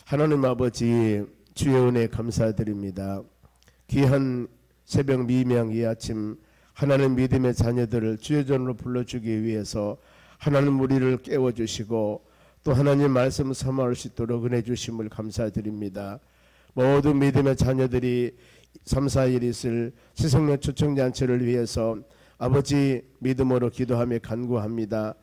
하나님 아버지, 주의 은혜 감사드립니다. 귀한 새벽 미명 이 아침 하나님 믿음의 자녀들을 주의 전으로 불러주기 위해서 하나님 우리를 깨워주시고 또 하나님 말씀 삼아올 수 있도록 은혜 주심을 감사드립니다. 모든 믿음의 자녀들이 3, 4일 있을 새생명 초청잔치를 위해서 아버지 믿음으로 기도하며 간구합니다.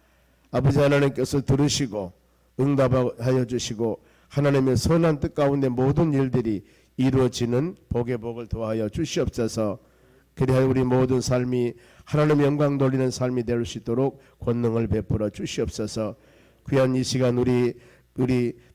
아버지 하나님께서 들으시고 응답하여 주시고 하나님의 선한 뜻 가운데 모든 일들이 이루어지는 복의 복을 더하여 주시옵소서. 그리하여 우리 모든 삶이 하나님 영광 돌리는 삶이 될 수 있도록 권능을 베풀어 주시옵소서. 귀한 이 시간 우리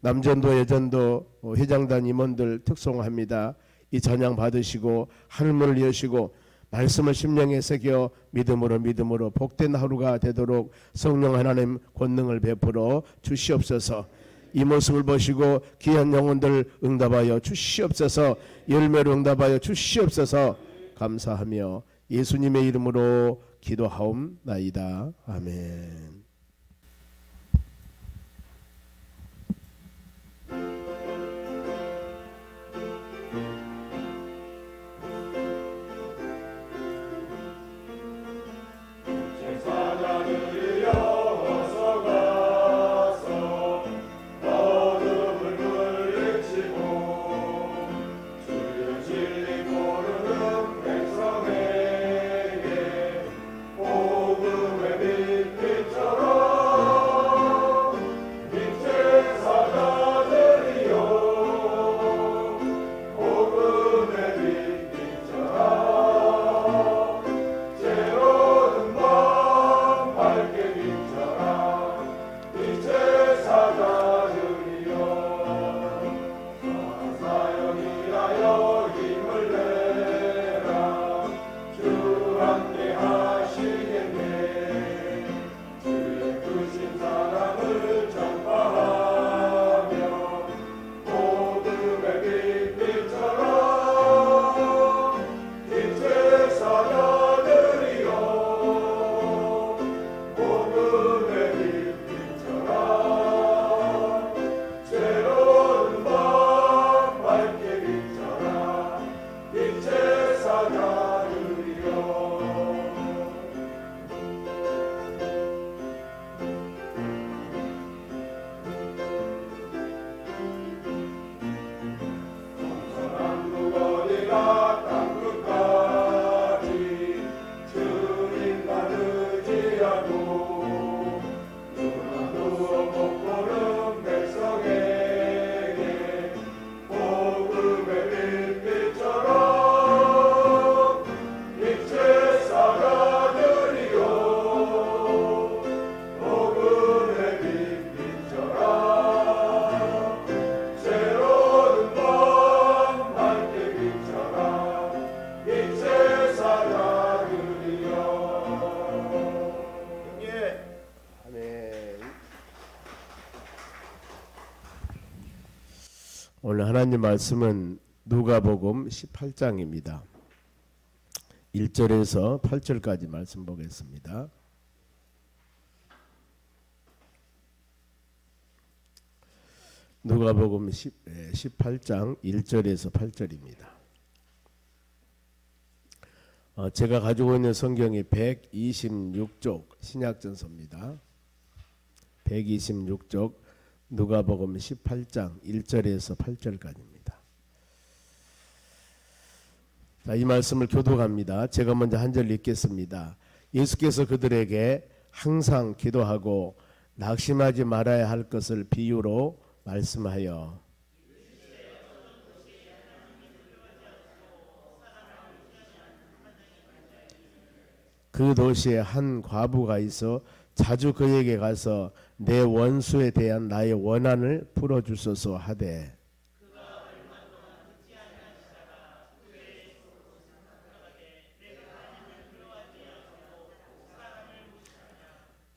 남전도 여전도 회장단 임원들 특송합니다. 이 찬양 받으시고 하늘문을 여시고 말씀을 심령에 새겨 믿음으로 복된 하루가 되도록 성령 하나님 권능을 베풀어 주시옵소서. 이 모습을 보시고 귀한 영혼들 응답하여 주시옵소서. 열매로 응답하여 주시옵소서. 감사하며 예수님의 이름으로 기도하옵나이다. 아멘. 오늘 하나님 말씀은 누가복음 18장입니다. 1절에서 8절까지 말씀 보겠습니다. 누가복음 18장 1절에서 8절입니다. 제가 가지고 있는 성경이 126쪽 신약전서입니다. 126쪽 누가복음 18장 1절에서 8절까지입니다. 자, 이 말씀을 교독합니다. 제가 먼저 한 절 읽겠습니다. 예수께서 그들에게 항상 기도하고 낙심하지 말아야 할 것을 비유로 말씀하여 그 도시에 한 과부가 있어 자주 그에게 가서 내 원수에 대한 나의 원한을 풀어주소서 하되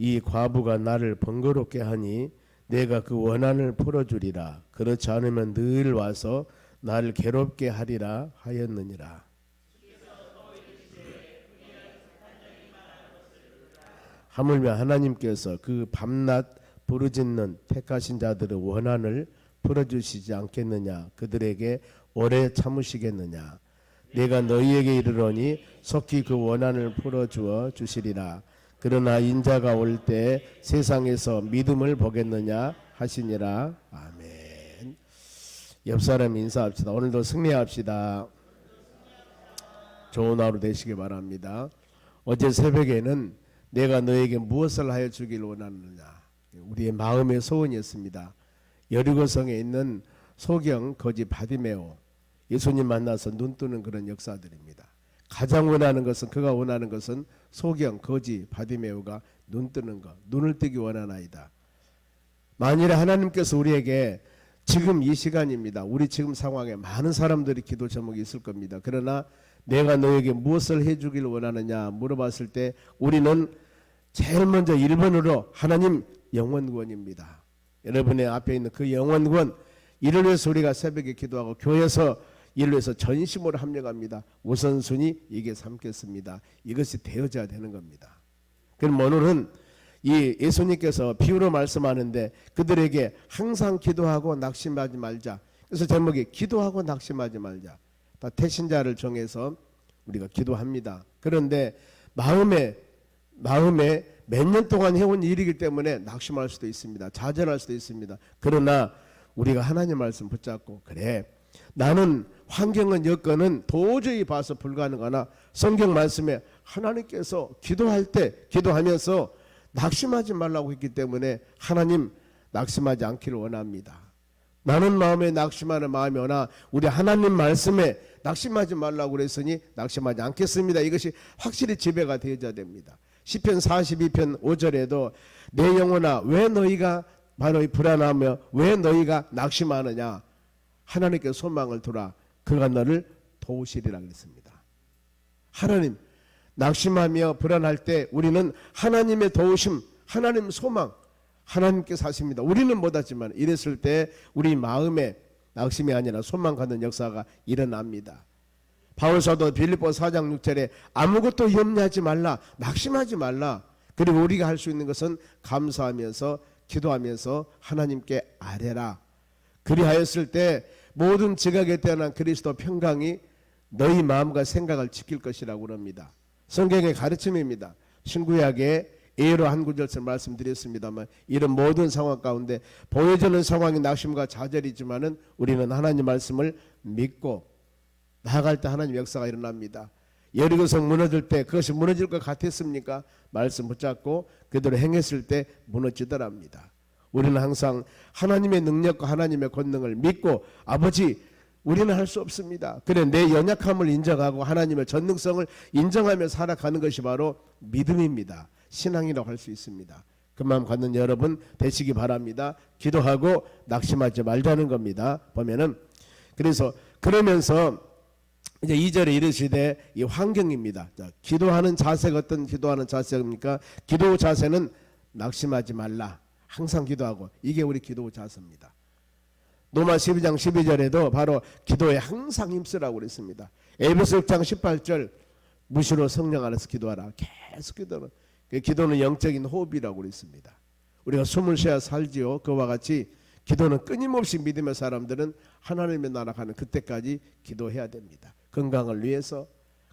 이 과부가 나를 번거롭게 하니 내가 그 원한을 풀어주리라. 그렇지 않으면 늘 와서 나를 괴롭게 하리라 하였느니라. 하물며 하나님께서 그 밤낮 부르짖는 택하신 자들의 원한을 풀어주시지 않겠느냐. 그들에게 오래 참으시겠느냐. 내가 너희에게 이르노니 속히 그 원한을 풀어주어 주시리라. 그러나 인자가 올 때 세상에서 믿음을 보겠느냐 하시니라. 아멘. 옆 사람 인사합시다. 오늘도 승리합시다. 좋은 하루 되시기 바랍니다. 어제 새벽에는 내가 너에게 무엇을 하여 주길 원하느냐, 우리의 마음의 소원이었습니다. 여리고성에 있는 소경 거지 바디메오, 예수님 만나서 눈 뜨는 그런 역사들입니다. 가장 원하는 것은, 그가 원하는 것은 소경 거지 바디메오가 눈 뜨는 것, 눈을 뜨기 원하나이다. 만일에 하나님께서 우리에게 지금 이 시간입니다. 우리 지금 상황에 많은 사람들이 기도 제목이 있을 겁니다. 그러나 내가 너에게 무엇을 해주길 원하느냐 물어봤을 때 우리는 제일 먼저 1번으로 하나님 영원구원입니다. 여러분의 앞에 있는 그 영원구원, 이를 위해서 우리가 새벽에 기도하고 교회에서 이를 위해서 전심으로 합력합니다. 우선순위 이게 삼겠습니다. 이것이 되어져야 되는 겁니다. 그럼 오늘은 이 예수님께서 비유로 말씀하는데 그들에게 항상 기도하고 낙심하지 말자. 그래서 제목이 기도하고 낙심하지 말자. 다 태신자를 정해서 우리가 기도합니다. 그런데 마음에 몇 년 동안 해온 일이기 때문에 낙심할 수도 있습니다. 좌절할 수도 있습니다. 그러나 우리가 하나님 말씀 붙잡고, 그래 나는 환경은 여건은 도저히 봐서 불가능하나 성경 말씀에 하나님께서 기도할 때 기도하면서 낙심하지 말라고 했기 때문에 하나님 낙심하지 않기를 원합니다. 나는 마음에 낙심하는 마음이 오나 우리 하나님 말씀에 낙심하지 말라고 그랬으니 낙심하지 않겠습니다. 이것이 확실히 지배가 되어야 됩니다. 시편 42편 5절에도 내 영혼아 왜 너희가 바로 불안하며 왜 너희가 낙심하느냐, 하나님께 소망을 두라, 그가 너를 도우시리라 그랬습니다. 하나님, 낙심하며 불안할 때 우리는 하나님의 도우심, 하나님 소망, 하나님께서 하십니다. 우리는 못하지만 이랬을 때 우리 마음에 낙심이 아니라 소망 갖는 역사가 일어납니다. 바울 사도 빌립보 4장 6절에 아무것도 염려하지 말라, 낙심하지 말라. 그리고 우리가 할 수 있는 것은 감사하면서 기도하면서 하나님께 아뢰라. 그리하였을 때 모든 지각에 태어난 그리스도 평강이 너희 마음과 생각을 지킬 것이라고 합니다. 성경의 가르침입니다. 신구약에 예로 한 구절씩 말씀드렸습니다만 이런 모든 상황 가운데 보여지는 상황이 낙심과 좌절이지만은 우리는 하나님 말씀을 믿고 나아갈 때 하나님 역사가 일어납니다. 여리고성 무너질 때 그것이 무너질 것 같았습니까? 말씀 붙잡고 그대로 행했을 때 무너지더랍니다. 우리는 항상 하나님의 능력과 하나님의 권능을 믿고, 아버지 우리는 할 수 없습니다. 그래 내 연약함을 인정하고 하나님의 전능성을 인정하며 살아가는 것이 바로 믿음입니다. 신앙이라고 할 수 있습니다. 그 마음 갖는 여러분 되시기 바랍니다. 기도하고 낙심하지 말자는 겁니다. 보면은 그래서 그러면서 이제 2절에 이르시되 이 환경입니다. 자, 기도하는 자세가 어떤 기도하는 자세입니까? 기도 자세는 낙심하지 말라. 항상 기도하고, 이게 우리 기도 자세입니다. 로마 12장 12절에도 바로 기도에 항상 힘쓰라고 그랬습니다. 에베소 6장 18절 무시로 성령 안에서 기도하라. 계속 기도는, 기도는 영적인 호흡이라고 그랬습니다. 우리가 숨을 쉬어 살지요. 그와 같이 기도는 끊임없이 믿음의 사람들은 하나님의 나라 가는 그때까지 기도해야 됩니다. 건강을 위해서,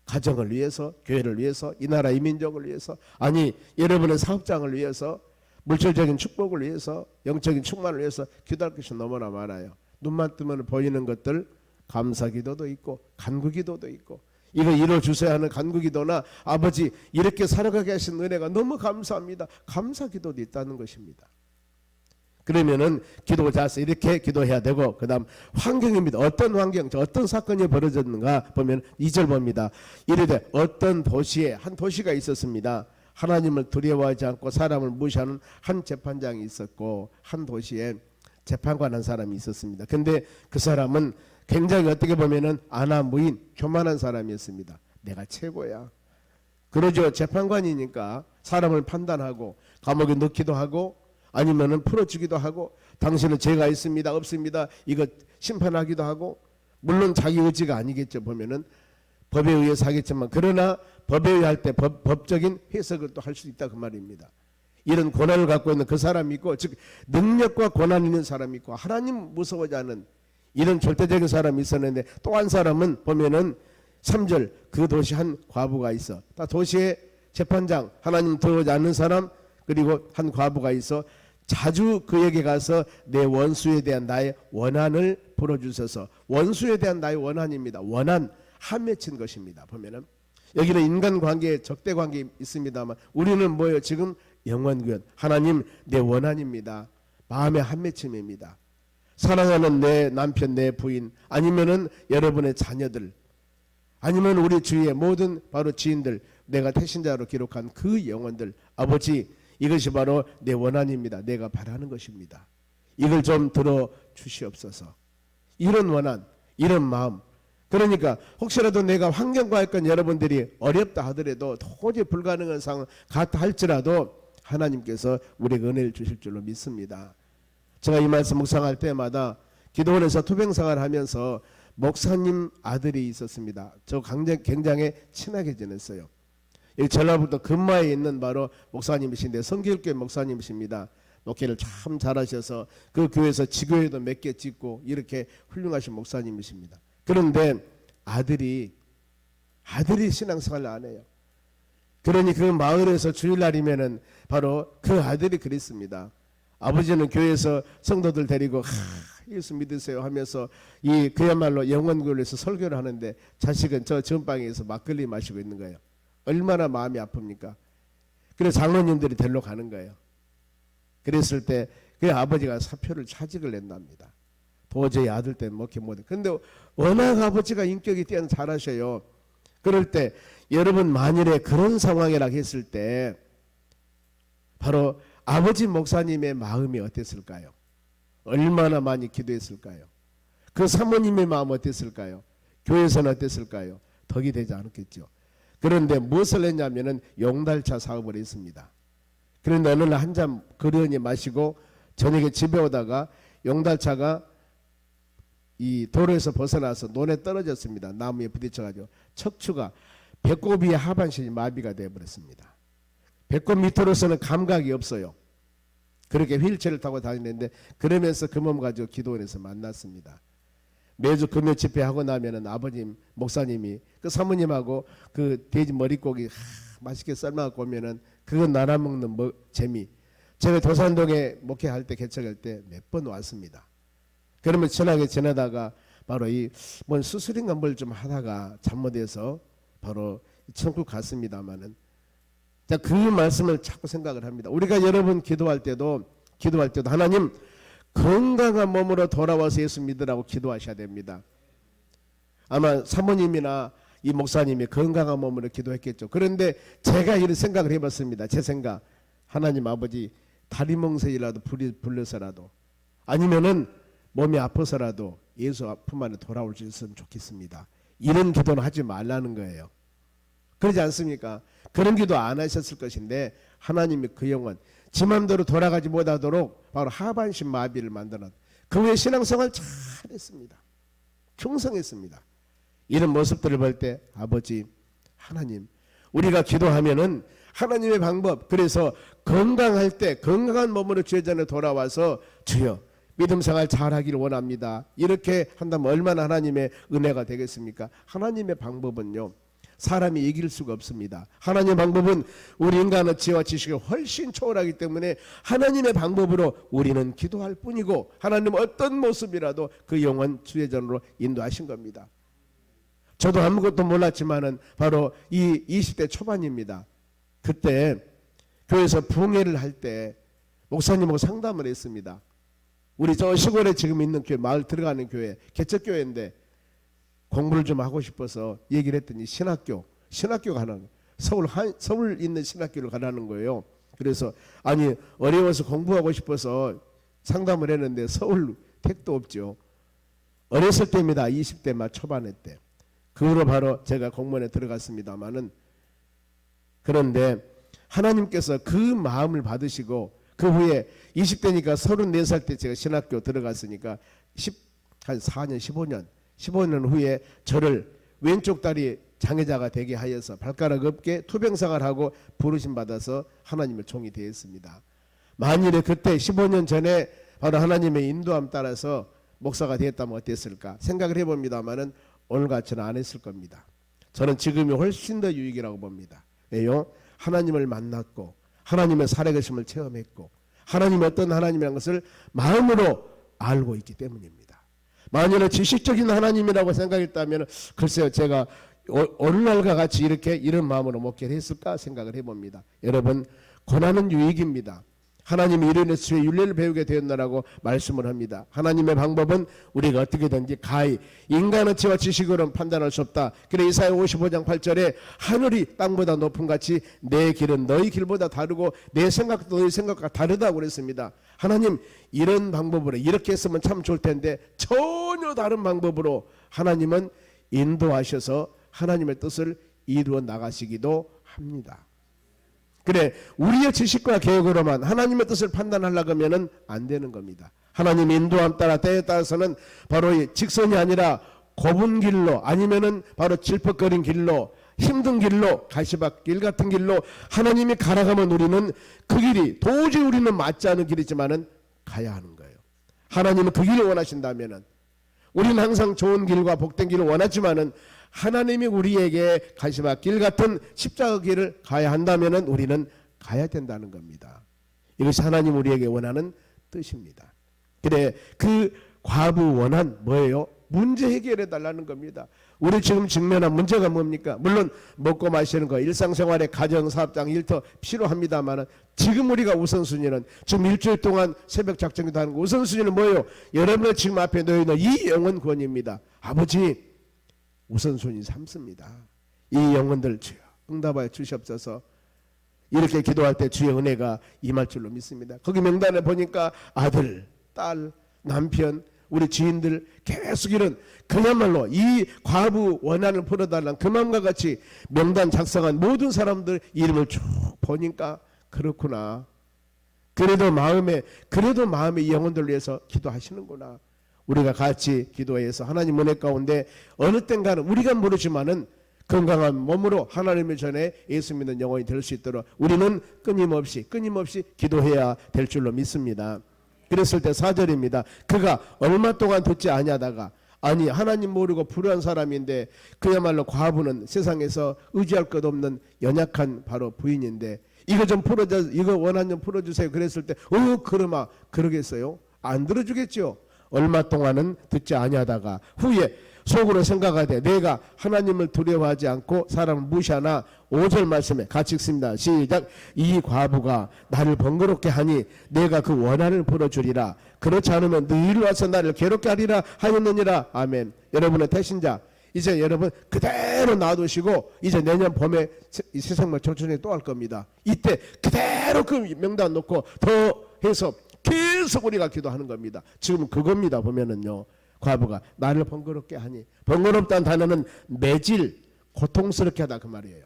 가정을 위해서, 교회를 위해서, 이 나라 이 민족을 위해서, 아니 여러분의 사업장을 위해서, 물질적인 축복을 위해서, 영적인 충만을 위해서 기도할 것이 너무나 많아요. 눈만 뜨면 보이는 것들, 감사기도도 있고 간구기도도 있고, 이거 이뤄주셔야 하는 간구기도나 아버지 이렇게 살아가게 하신 은혜가 너무 감사합니다, 감사기도도 있다는 것입니다. 그러면은 기도 자세 이렇게 기도해야 되고, 그 다음 환경입니다. 어떤 환경, 어떤 사건이 벌어졌는가 보면 2절 봅니다. 이르되 어떤 도시에 한 도시가 있었습니다. 하나님을 두려워하지 않고 사람을 무시하는 한 재판장이 있었고, 한 도시에 재판관한 사람이 있었습니다. 근데 그 사람은 굉장히 어떻게 보면은 아나무인 교만한 사람이었습니다. 내가 최고야. 그러죠. 재판관이니까 사람을 판단하고 감옥에 넣기도 하고 아니면은 풀어주기도 하고, 당신은 죄가 있습니다 없습니다 이거 심판하기도 하고, 물론 자기 의지가 아니겠죠. 보면은 법에 의해서 하겠지만, 그러나 법에 의할 때 법적인 해석을 또 할 수 있다 그 말입니다. 이런 권한을 갖고 있는 그 사람이 있고, 즉 능력과 권한이 있는 사람이 있고, 하나님 무서워하지 않는 이런 절대적인 사람이 있었는데, 또 한 사람은 보면은 3절 그 도시 한 과부가 있어. 다 도시의 재판장, 하나님 두려워하지 않는 사람, 그리고 한 과부가 있어 자주 그에게 가서 내 원수에 대한 나의 원한을 풀어주셔서. 원수에 대한 나의 원한입니다. 원한, 한 맺힌 것입니다. 보면은 여기는 인간관계에 적대관계 있습니다만, 우리는 뭐예요? 지금 영원구원, 하나님 내 원한입니다. 마음의 한 맺힘입니다. 사랑하는 내 남편, 내 부인, 아니면은 여러분의 자녀들, 아니면 우리 주위의 모든 바로 지인들, 내가 태신자로 기록한 그 영혼들, 아버지 이것이 바로 내 원한입니다. 내가 바라는 것입니다. 이걸 좀 들어 주시옵소서. 이런 원한, 이런 마음. 그러니까 혹시라도 내가 환경과학관 여러분들이 어렵다 하더라도, 도저히 불가능한 상황 같다 할지라도 하나님께서 우리에게 은혜를 주실 줄로 믿습니다. 제가 이 말씀 묵상할 때마다 기도원에서 투병생활을 하면서 목사님 아들이 있었습니다. 저 굉장히 친하게 지냈어요. 여기 전라북도 금마에 있는 바로 목사님이신데, 성길교회 목사님이십니다. 목회를 참 잘하셔서 그 교회에서 지교회도 몇 개 짓고 이렇게 훌륭하신 목사님이십니다. 그런데 아들이 신앙생활을 안 해요. 그러니 그 마을에서 주일날이면은 바로 그 아들이 그랬습니다. 아버지는 교회에서 성도들 데리고 예수 믿으세요 하면서 이 그야말로 영원교회에서 설교를 하는데, 자식은 저 전방에서 막걸리 마시고 있는 거예요. 얼마나 마음이 아픕니까? 그래서 장로님들이 데리러 가는 거예요. 그랬을 때 그 아버지가 사표를 차직을 낸답니다. 도저히 아들 때문에 먹기 못해. 그런데 워낙 아버지가 인격이 뛰어나 잘하셔요. 그럴 때 여러분 만일에 그런 상황이라 했을 때 바로 아버지 목사님의 마음이 어땠을까요? 얼마나 많이 기도했을까요? 그 사모님의 마음 어땠을까요? 교회에서는 어땠을까요? 덕이 되지 않았겠죠. 그런데 무엇을 했냐면은 용달차 사업을 했습니다. 그런데 어느 날 한 잔 그러니 마시고 저녁에 집에 오다가 용달차가 이 도로에서 벗어나서 논에 떨어졌습니다. 나무에 부딪혀가지고 척추가 배꼽이 하반신이 마비가 되어버렸습니다. 배꼽 밑으로서는 감각이 없어요. 그렇게 휠체어를 타고 다니는데, 그러면서 그 몸 가지고 기도원에서 만났습니다. 매주 금요 집회하고 나면은 아버님 목사님이 그 사모님하고 그 돼지 머릿고기 맛있게 삶아갖고 오면은 그거 나눠 먹는 재미. 제가 도산동에 목회할 때, 개척할 때 몇 번 왔습니다. 그러면 친하게 지내다가 바로 이 뭔 수술인가 뭘 좀 하다가 잘못해서 바로 천국 갔습니다마는, 자, 그 말씀을 자꾸 생각을 합니다. 우리가 여러분 기도할 때도 하나님 건강한 몸으로 돌아와서 예수 믿으라고 기도하셔야 됩니다. 아마 사모님이나 이 목사님이 건강한 몸으로 기도했겠죠. 그런데 제가 이런 생각을 해봤습니다. 제 생각, 하나님 아버지 다리 멍석이라도 불려서라도, 아니면은 몸이 아파서라도 예수 품 안에 돌아올 수 있으면 좋겠습니다. 이런 기도는 하지 말라는 거예요. 그러지 않습니까? 그런 기도 안 하셨을 것인데, 하나님이 그 영혼 지 맘대로 돌아가지 못하도록 바로 하반신 마비를 만들어 그 후에 신앙생활 잘했습니다. 충성했습니다. 이런 모습들을 볼 때 아버지 하나님, 우리가 기도하면은 하나님의 방법, 그래서 건강할 때 건강한 몸으로 주의 전에 돌아와서 주여 믿음생활 잘하기를 원합니다. 이렇게 한다면 얼마나 하나님의 은혜가 되겠습니까? 하나님의 방법은요, 사람이 이길 수가 없습니다. 하나님의 방법은 우리 인간의 지혜와 지식이 훨씬 초월하기 때문에 하나님의 방법으로 우리는 기도할 뿐이고, 하나님 어떤 모습이라도 그 영혼 주의 전으로 인도하신 겁니다. 저도 아무것도 몰랐지만은 바로 이 20대 초반입니다. 그때 교회에서 부흥회를 할 때 목사님하고 상담을 했습니다. 우리 저 시골에 지금 있는 교회, 마을 들어가는 교회, 개척교회인데 공부를 좀 하고 싶어서 얘기를 했더니 신학교 가라는, 서울 있는 신학교를 가라는 거예요. 그래서 아니 어려워서 공부하고 싶어서 상담을 했는데 서울 택도 없죠. 어렸을 때입니다. 20대 말 초반에 때. 그 후로 바로 제가 공무원에 들어갔습니다마는, 그런데 하나님께서 그 마음을 받으시고 그 후에 20대니까 34살 때 제가 신학교 들어갔으니까 한 4년 15년 후에 저를 왼쪽 다리 장애자가 되게 하여서 발가락 없게 투병생활 하고 부르심 받아서 하나님의 종이 되었습니다. 만일에 그때 15년 전에 바로 하나님의 인도함 따라서 목사가 되었다면 어땠을까 생각을 해봅니다만은 오늘같이는 안 했을 겁니다. 저는 지금이 훨씬 더 유익이라고 봅니다. 왜요? 하나님을 만났고 하나님의 살아계심을 체험했고 하나님이 어떤 하나님이라는 것을 마음으로 알고 있기 때문입니다. 만일에 지식적인 하나님이라고 생각했다면 글쎄요, 제가 오늘날과 같이 이렇게 이런 마음으로 목회를 했을까 생각을 해봅니다. 여러분, 고난은 유익입니다. 하나님이 이런 수의 윤례를 배우게 되었나라고 말씀을 합니다. 하나님의 방법은 우리가 어떻게든지 가히 인간의 지와 지식으로는 판단할 수 없다. 그래 이사야 55장 8절에 하늘이 땅보다 높은 같이 내 길은 너희 길보다 다르고 내 생각도 너희 생각과 다르다고 그랬습니다. 하나님 이런 방법으로 이렇게 했으면 참 좋을 텐데 전혀 다른 방법으로 하나님은 인도하셔서 하나님의 뜻을 이루어 나가시기도 합니다. 그래 우리의 지식과 계획으로만 하나님의 뜻을 판단하려고 하면 안 되는 겁니다. 하나님 인도함 따라 때에 따라서는 바로 이 직선이 아니라 좁은 길로 아니면은 바로 질퍽거린 길로 힘든 길로 가시밭길 같은 길로 하나님이 가라가면 우리는 그 길이 도저히 우리는 맞지 않은 길이지만은 가야 하는 거예요. 하나님은 그 길을 원하신다면은 우리는 항상 좋은 길과 복된 길을 원하지만은 하나님이 우리에게 가시밭길 같은 십자가 길을 가야 한다면은 우리는 가야 된다는 겁니다. 이것이 하나님 우리에게 원하는 뜻입니다. 그래 그 과부 원한 뭐예요? 문제 해결해 달라는 겁니다. 우리 지금 직면한 문제가 뭡니까? 물론 먹고 마시는 거 일상생활의 가정, 사업장, 일터 필요합니다만 지금 우리가 우선순위는 지금 일주일 동안 새벽 작정기도 하는 거 우선순위는 뭐예요? 여러분의 지금 앞에 놓여있는 이 영혼 구원입니다. 아버지 우선순위 삼습니다. 이 영혼들 주여 응답하여 주시옵소서. 이렇게 기도할 때 주의 은혜가 임할 줄로 믿습니다. 거기 명단에 보니까 아들, 딸, 남편, 우리 지인들 계속 이런 그야말로 이 과부 원한을 풀어달라는 그 마음과 같이 명단 작성한 모든 사람들 이름을 쭉 보니까 그렇구나. 그래도 마음에 이 영혼들을 위해서 기도하시는구나. 우리가 같이 기도해서 하나님 은혜 가운데 어느 땐가는 우리가 모르지만은 건강한 몸으로 하나님의 전에 예수 믿는 영혼이 될 수 있도록 우리는 끊임없이 기도해야 될 줄로 믿습니다. 그랬을 때 4절입니다. 그가 얼마 동안 듣지 아니하다가 아니 하나님 모르고 불우한 사람인데 그야말로 과부는 세상에서 의지할 것 없는 연약한 바로 부인인데 이거 좀 풀어줘 이거 원한 좀 풀어주세요. 그랬을 때 그러마 그러겠어요? 안 들어주겠죠. 얼마 동안은 듣지 아니하다가 후에 속으로 생각하되 내가 하나님을 두려워하지 않고 사람을 무시하나 5절 말씀에 같이 읽습니다. 시작. 이 과부가 나를 번거롭게 하니 내가 그 원한을 풀어주리라. 그렇지 않으면 늘 와서 나를 괴롭게 하리라 하였느니라. 아멘. 여러분의 태신자 이제 여러분 그대로 놔두시고 이제 내년 봄에 이 새생명 초청회 또 할 겁니다. 이때 그대로 그 명단 놓고 더 해서 계속 우리가 기도하는 겁니다. 지금 그겁니다. 보면은요. 과부가 나를 번거롭게 하니 번거롭다는 단어는 매질 고통스럽게 하다 그 말이에요.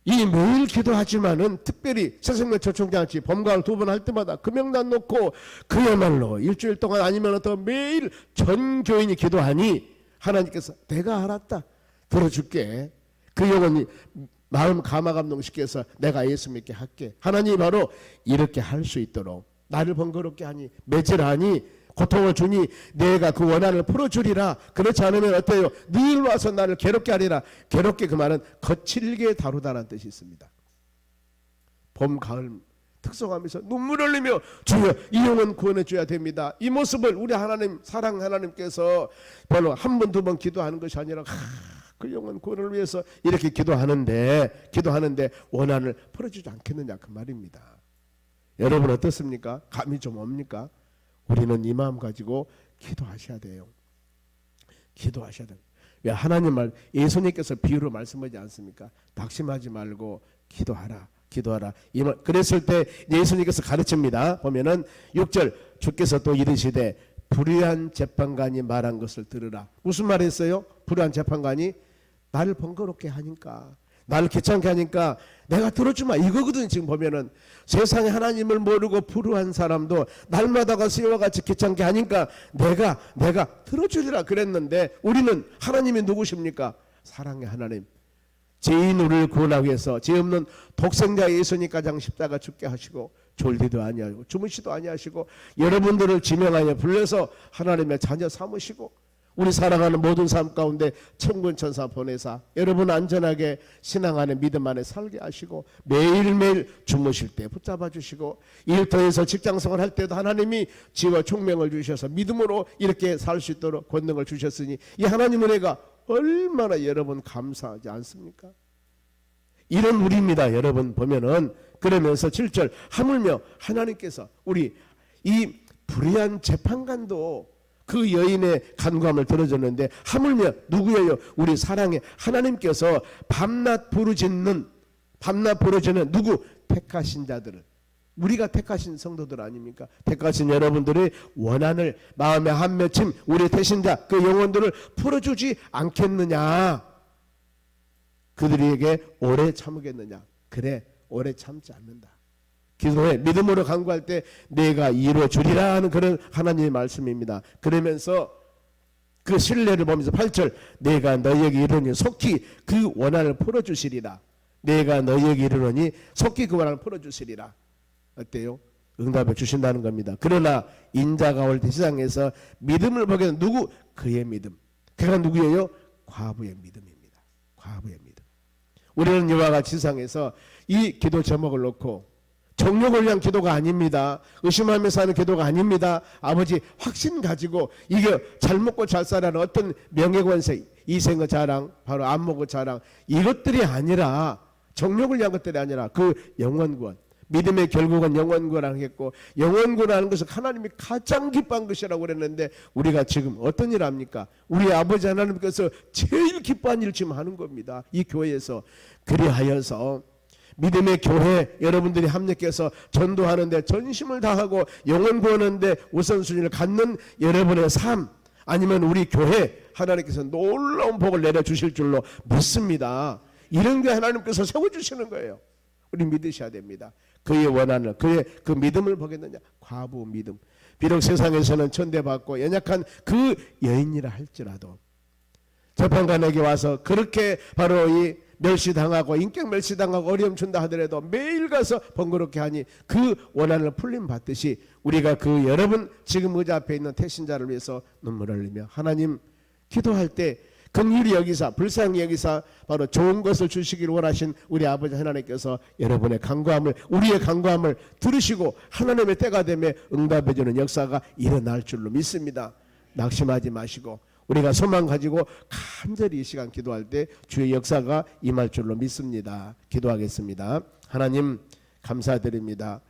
이 매일 기도하지만은 특별히 새생명 초청장치 봄가을 2번 할 때마다 그 명단 놓고 그야말로 일주일 동안 아니면 더 매일 전 교인이 기도하니 하나님께서 내가 알았다 들어줄게. 그 영혼이 마음 감화감동시켜서 내가 예수 믿게 할게. 하나님이 바로 이렇게 할 수 있도록 나를 번거롭게 하니 매질하니 고통을 주니 내가 그 원한을 풀어주리라. 그렇지 않으면 어때요? 늘 와서 나를 괴롭게 하리라. 괴롭게 그 말은 거칠게 다루다라는 뜻이 있습니다. 봄, 가을 특성하면서 눈물 흘리며 주여 이 영혼 구원해 줘야 됩니다. 이 모습을 우리 하나님 사랑 하나님께서 별로 한 번, 2번 기도하는 것이 아니라 그 영혼 구원을 위해서 이렇게 기도하는데 원한을 풀어주지 않겠느냐 그 말입니다. 여러분 어떻습니까? 감이 좀 옵니까? 우리는 이 마음 가지고 기도하셔야 돼요. 기도하셔야 돼요. 왜 하나님 말 예수님께서 비유로 말씀하지 않습니까? 낙심하지 말고 기도하라. 이 말 그랬을 때 예수님께서 가르칩니다. 보면은 6절 주께서 또 이르시되 불의한 재판관이 말한 것을 들으라. 무슨 말했어요? 불의한 재판관이 나를 번거롭게 하니까 나를 귀찮게 하니까 내가 들어주마 이거거든. 지금 보면은 세상에 하나님을 모르고 불우한 사람도 날마다 가서 이와 같이 귀찮게 하니까 내가 들어주리라 그랬는데, 우리는 하나님이 누구십니까? 사랑의 하나님. 죄인 우리를 구원하기 위해서 죄 없는 독생자 예수님 가장 십자가 죽게 하시고 졸지도 아니하고 주무시도 아니하시고 여러분들을 지명하여 불러서 하나님의 자녀 삼으시고 우리 살아가는 모든 삶 가운데 천군 천사 보내사 여러분 안전하게 신앙 안에 믿음 안에 살게 하시고 매일매일 주무실 때 붙잡아 주시고 일터에서 직장생활 할 때도 하나님이 지혜와 총명을 주셔서 믿음으로 이렇게 살 수 있도록 권능을 주셨으니 이 하나님 은혜가 얼마나 여러분 감사하지 않습니까? 이런 우리입니다. 여러분 보면은 그러면서 7절 하물며 하나님께서 우리 이 불의한 재판관도 그 여인의 간구함을 들어줬는데 하물며 누구예요? 우리 사랑의 하나님께서 밤낮 부르짖는 누구? 택하신 자들을, 우리가 택하신 성도들 아닙니까? 택하신 여러분들의 원한을 마음에 한맺힘 우리 태신자 그 영혼들을 풀어주지 않겠느냐? 그들에게 오래 참으겠느냐? 그래, 오래 참지 않는다. 기도해 믿음으로 간구할 때 내가 이루어주리라 하는 그런 하나님의 말씀입니다. 그러면서 그 신뢰를 보면서 8절 내가 너희에게 이르노니 속히 그 원한을 풀어주시리라. 내가 너희에게 이르노니 속히 그 원한을 풀어주시리라. 어때요? 응답해 주신다는 겁니다. 그러나 인자가 올 때 세상에서 믿음을 보게 되는 누구? 그의 믿음. 그가 누구예요? 과부의 믿음입니다. 과부의 믿음. 우리는 이와 같이 세상에서 이 기도 제목을 놓고 정욕을 위한 기도가 아닙니다. 의심하면서 하는 기도가 아닙니다. 아버지 확신 가지고 이게 잘 먹고 잘 살아는 어떤 명예권세, 이생의 자랑, 바로 안목의 자랑, 이것들이 아니라 정욕을 위한 것들이 아니라 그 영원구원, 믿음의 결국은 영원구원을 하겠고 영원구원하는 것은 하나님이 가장 기뻐한 것이라고 그랬는데 우리가 지금 어떤 일 합니까? 우리 아버지 하나님께서 제일 기뻐한 일 지금 하는 겁니다. 이 교회에서. 그리하여서 믿음의 교회 여러분들이 합력해서 전도하는데 전심을 다하고 영혼 구하는데 우선순위를 갖는 여러분의 삶, 아니면 우리 교회 하나님께서 놀라운 복을 내려주실 줄로 믿습니다. 이런 게 하나님께서 세워주시는 거예요. 우리 믿으셔야 됩니다. 그의 원한을, 그의 그 믿음을 보겠느냐? 과부 믿음. 비록 세상에서는 천대받고 연약한 그 여인이라 할지라도 재판관에게 와서 그렇게 바로 이 멸시당하고 인격 멸시당하고 어려움 준다 하더라도 매일 가서 번거롭게 하니 그 원한을 풀림 받듯이 우리가 그 여러분 지금 의자 앞에 있는 태신자를 위해서 눈물을 흘리며 하나님 기도할 때 긍휼히 여기사 불쌍히 여기사 바로 좋은 것을 주시기를 원하신 우리 아버지 하나님께서 여러분의 간구함을, 우리의 간구함을 들으시고 하나님의 때가 되며 응답해 주는 역사가 일어날 줄로 믿습니다. 낙심하지 마시고 우리가 소망 가지고 간절히 이 시간 기도할 때 주의 역사가 임할 줄로 믿습니다. 기도하겠습니다. 하나님 감사드립니다.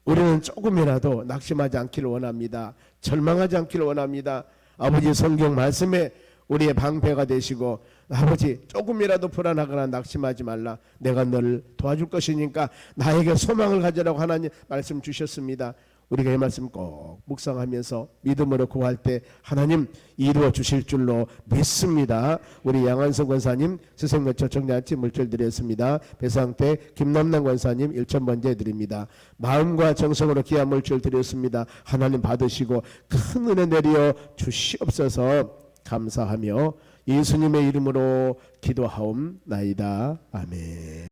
우리는 조금이라도 낙심하지 않기를 원합니다. 절망하지 않기를 원합니다. 아버지 성경 말씀에 우리의 방패가 되시고 아버지 조금이라도 불안하거나 낙심하지 말라. 내가 너를 도와줄 것이니까 나에게 소망을 가지라고 하나님 말씀 주셨습니다. 우리가 이 말씀 꼭 묵상하면서 믿음으로 구할 때 하나님 이루어 주실 줄로 믿습니다. 우리 양한성 권사님 스승교처 청량치 물질 드렸습니다. 배상태 김남남 권사님 1,000번째 드립니다. 마음과 정성으로 귀한 물질 드렸습니다. 하나님 받으시고 큰 은혜 내려 주시옵소서. 감사하며 예수님의 이름으로 기도하옵나이다. 아멘.